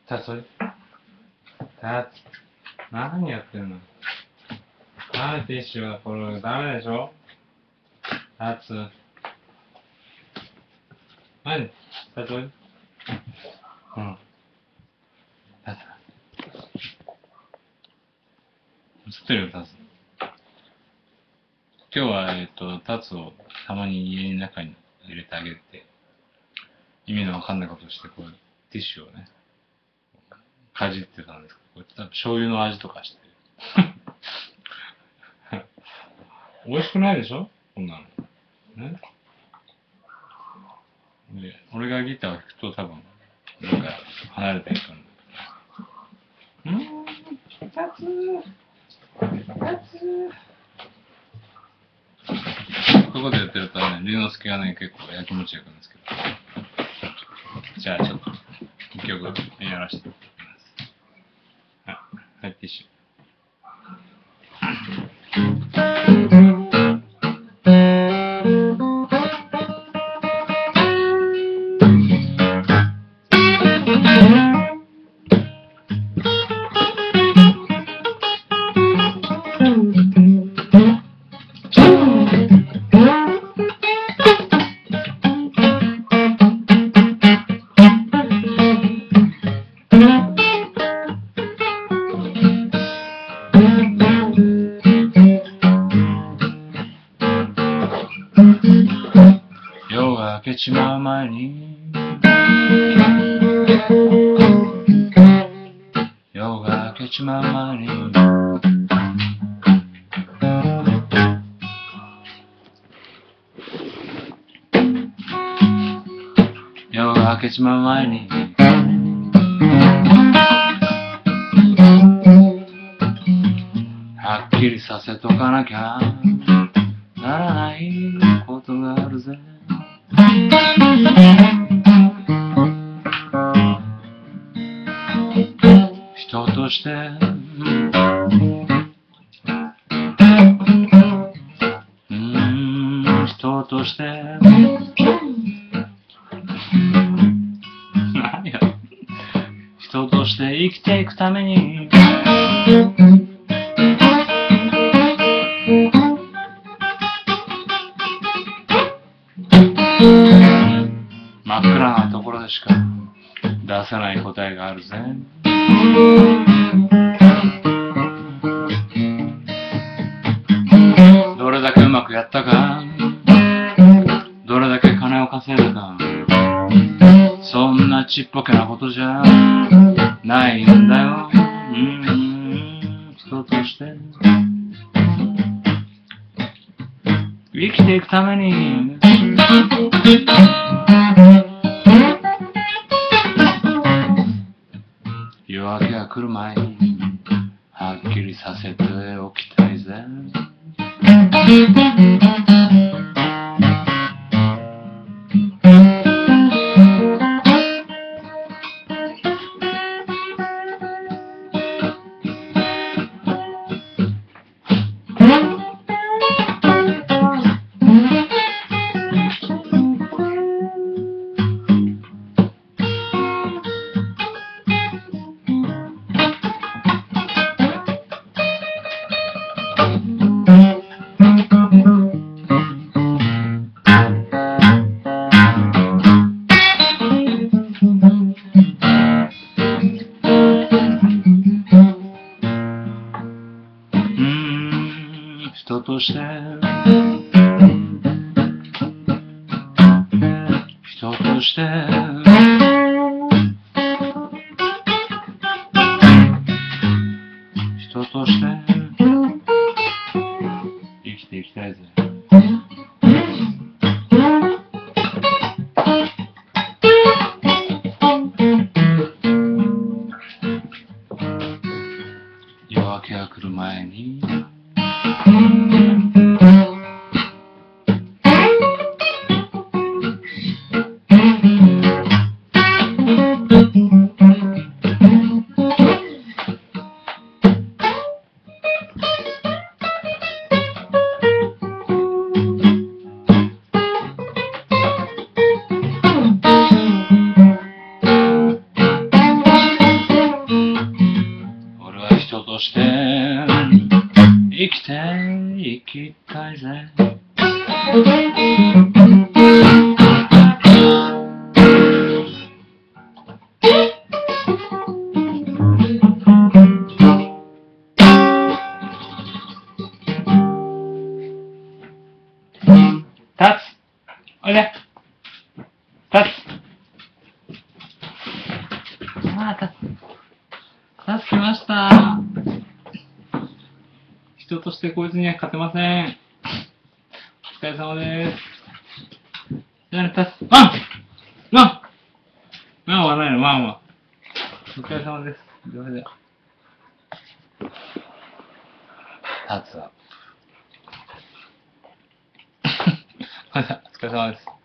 それ何やってんの。ティッシュはこれダメでしょ。何それ吸ってるよ、タツ。今日は、タツをたまに家の中に入れてあげて、意味のわかんないことをして、こう、ティッシュをね、かじってたんですけど、これ多分醤油の味とかしてる。美味しくないでしょこんなの。ね。で、俺がギターを弾くと多分、なんか離れていくんだ。タツそこでやってるとね、龍之介がね、結構やきもち焼くんですけど。じゃあちょっと、一曲やらせていただきます。はい、ティッシュ。夜が明けちまう前に夜が明けちまう前に夜が明けちまう前にはっきりさせとかなきゃならないことがあるぜ。人として人として何や人として生きていくために真っ暗なところでしか出せない答えがあるぜ。どれだけうまくやったか、どれだけ金を稼いだか、そんなちっぽけなことじゃないんだよ。人として生きていくために夜明けが来る前にはっきりさせておきたいぜ。人として人として人として生きていきたいぜ。夜明けが来る前にきたいぜ。立つ、おいで、立つ。ああ、立つきました。人としてこいつには勝てません。お疲れ様です。じゃあね、立つ。ワンはないの、ワンは。お疲れ様です。それでは。立つわ。お疲れ様です。